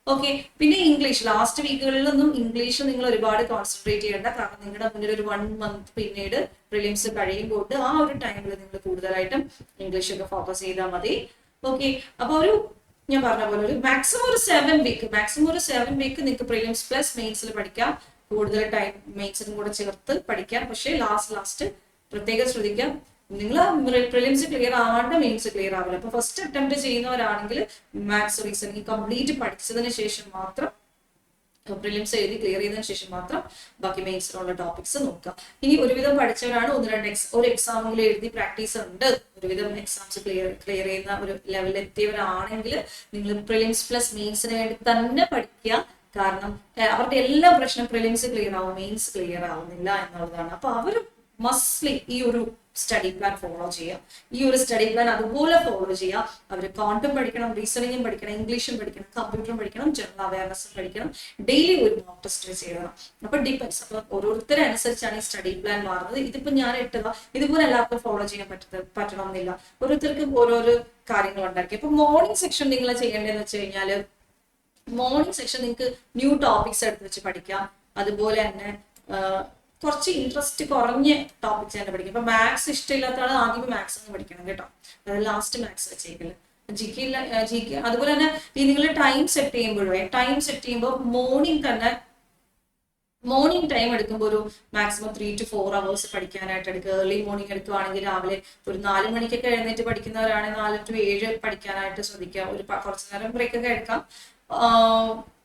ഓക്കെ, പിന്നെ ഇംഗ്ലീഷ് ലാസ്റ്റ് വീക്കുകളിലൊന്നും ഇംഗ്ലീഷ് നിങ്ങൾ ഒരുപാട് കോൺസെൻട്രേറ്റ് ചെയ്യേണ്ട. കാരണം നിങ്ങളുടെ മുന്നിൽ ഒരു 1 month പിന്നീട് പ്രിലിംസ് കഴിയുമ്പോൾ ആ ഒരു ടൈമിൽ നിങ്ങൾ കൂടുതലായിട്ടും ഇംഗ്ലീഷ് ഒക്കെ ഫോക്കസ് ചെയ്താൽ മതി. ഓക്കെ, അപ്പൊ ഞാൻ പറഞ്ഞ പോലെ ഒരു മാക്സിമം ഒരു 7 വീക്ക് നിങ്ങൾക്ക് പ്രിലിംസ് പ്ലസ് മെയിൻസിൽ പഠിക്കാം. കൂടുതൽ ടൈം മെയിൻസിനും കൂടെ ചേർത്ത് പഠിക്കാം. പക്ഷേ ലാസ്റ്റ് പ്രത്യേകം ശ്രദ്ധിക്കാം, നിങ്ങൾ പ്രിലിംസ് ക്ലിയർ ആവാണ്ട് മെയിൻസ് ക്ലിയർ ആവില്ല. അപ്പൊ ഫസ്റ്റ് അറ്റംപ്റ്റ് ചെയ്യുന്നവരാണെങ്കിൽ മാത്സ് റീസണിങ് കംപ്ലീറ്റ് പഠിച്ചതിന് ശേഷം മാത്രം, പ്രിലിംസ് എഴുതി ക്ലിയർ ചെയ്തതിനു ശേഷം മാത്രം ബാക്കി മെയിൻസിലുള്ള ടോപ്പിക്സ് നോക്കുക. ഇനി ഒരുവിധം പഠിച്ചവരാണ്, 1-2 എക്സാമുകൾ എഴുതി പ്രാക്ടീസ് ഉണ്ട്, ഒരുവിധം എക്സാംസ് ക്ലിയർ ചെയ്യുന്ന ഒരു ലെവലിൽ എത്തിയവരാണെങ്കിൽ നിങ്ങൾ പ്രിലിംസ് പ്ലസ് മെയിൻസിന് വേണ്ടി തന്നെ പഠിക്കുക. കാരണം അവരുടെ എല്ലാ പ്രശ്നം പ്രിലിംസ് ക്ലിയർ ആവും, മെയിൻസ് ക്ലിയർ ആവുന്നില്ല എന്നുള്ളതാണ്. അപ്പൊ അവർ മസ്റ്റ്ലി ഈ ഒരു സ്റ്റഡി പ്ലാൻ ഫോളോ ചെയ്യുക. ഈ ഒരു സ്റ്റഡി പ്ലാൻ അതുപോലെ ഫോളോ ചെയ്യുക. അവർ ക്വാണ്ടും പഠിക്കണം, റീസണിങ്ങും പഠിക്കണം, ഇംഗ്ലീഷും പഠിക്കണം, കമ്പ്യൂട്ടറും പഠിക്കണം, ജനറൽ അവയർനെസ്സും പഠിക്കണം, ഡെയിലി ഒരു മോക്ക് ടെസ്റ്റ് ചെയ്യണം. അപ്പൊ ഡിപ്പെൻസ്. അപ്പൊ ഓരോരുത്തരെ അനുസരിച്ചാണ് ഈ സ്റ്റഡി പ്ലാൻ മാറുന്നത്. ഇതിപ്പോ ഞാൻ ഇട്ടതാ ഇതുപോലെ എല്ലാവർക്കും ഫോളോ ചെയ്യാൻ പറ്റണമെന്നില്ല. ഓരോരുത്തർക്കും ഓരോരോ കാര്യങ്ങൾ ഉണ്ടാക്കി. അപ്പൊ മോർണിംഗ് സെക്ഷൻ നിങ്ങൾ ചെയ്യേണ്ടതെന്ന് വെച്ച് കഴിഞ്ഞാല് മോർണിംഗ് സെക്ഷൻ നിങ്ങൾക്ക് ന്യൂ ടോപ്പിക്സ് എടുത്ത് വെച്ച് പഠിക്കാം. അതുപോലെ തന്നെ കുറച്ച് ഇൻട്രസ്റ്റ് കുറഞ്ഞ ടോപ്പിക്സ് തന്നെ പഠിക്കും. ഇപ്പൊ മാത്സ് ഇഷ്ടമില്ലാത്തതാണ് ആദ്യം മാത്സ് ഒന്ന് പഠിക്കണം കേട്ടോ. അതായത് ലാസ്റ്റ് മാത്സ് വെച്ചേക്കല് ജി കെ. അതുപോലെ തന്നെ ഈ നിങ്ങൾ ടൈം സെറ്റ് ചെയ്യുമ്പോൾ മോർണിംഗ് ടൈം എടുക്കുമ്പോൾ ഒരു മാക്സിമം 3 to 4 hours പഠിക്കാനായിട്ട് എടുക്കുക. ഏർലി മോർണിംഗ് എടുക്കുകയാണെങ്കിൽ രാവിലെ ഒരു 4 മണിക്കൊക്കെ എഴുന്നേറ്റ് പഠിക്കുന്നവരാണെങ്കിൽ 4 to 7 പഠിക്കാനായിട്ട് ശ്രദ്ധിക്കുക. ഒരു കുറച്ചു നേരം ബ്രേക്ക് ഒക്കെ എടുക്കാം,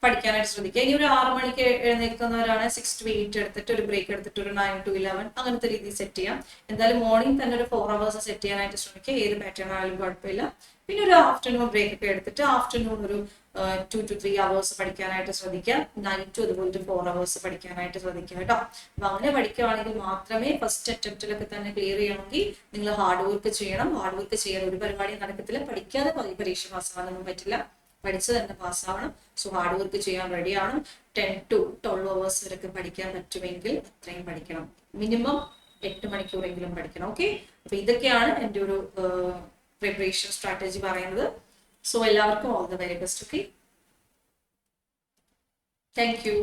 പഠിക്കാനായിട്ട് ശ്രദ്ധിക്കുക. ഇനി ഒരു 6 മണിക്ക് എഴുന്നേൽക്കുന്നവരാണ് 6 to 8 എടുത്തിട്ട് ഒരു ബ്രേക്ക് എടുത്തിട്ട് ഒരു 9 to 11 അങ്ങനത്തെ രീതിയിൽ സെറ്റ് ചെയ്യാം. എന്തായാലും മോർണിംഗ് തന്നെ ഒരു 4 hours സെറ്റ് ചെയ്യാനായിട്ട് ശ്രമിക്കുക. ഏത് പാറ്റേൺ ആയാലും കുഴപ്പമില്ല. പിന്നെ ഒരു ആഫ്റ്റർനൂൺ ബ്രേക്ക് ഒക്കെ എടുത്തിട്ട് ആഫ്റ്റർനൂൺ ഒരു 2 to 3 hours പഠിക്കാനായിട്ട് ശ്രദ്ധിക്കുക. നൈറ്റ് അതുപോലെ 4 hours പഠിക്കാനായിട്ട് ശ്രദ്ധിക്കുക കേട്ടോ. അപ്പൊ അങ്ങനെ പഠിക്കുകയാണെങ്കിൽ മാത്രമേ ഫസ്റ്റ് അറ്റംപ്റ്റിലൊക്കെ തന്നെ ക്ലിയർ ചെയ്യണമെങ്കിൽ നിങ്ങൾ ഹാർഡ് വർക്ക് ചെയ്യണം. ഹാർഡ് വർക്ക് ചെയ്യാൻ ഒരു പരിപാടി നടക്കത്തില്ല. പഠിക്കാതെ പരീക്ഷ പാസ്സാവാനൊന്നും പറ്റില്ല. പഠിച്ചു തന്നെ പാസ്സാവണം. സോ ഹാർഡ് വർക്ക് ചെയ്യാൻ റെഡിയാണ്. 10 to 12 hours വരെയൊക്കെ പഠിക്കാൻ പറ്റുമെങ്കിൽ അത്രയും പഠിക്കണം. മിനിമം 8 മണിക്കൂറെങ്കിലും പഠിക്കണം. ഓക്കെ. അപ്പൊ ഇതൊക്കെയാണ് എൻ്റെ ഒരു പ്രിപ്പറേഷൻ സ്ട്രാറ്റജി പറയുന്നത്. സോ എല്ലാവർക്കും all the very best. Okay, thank you.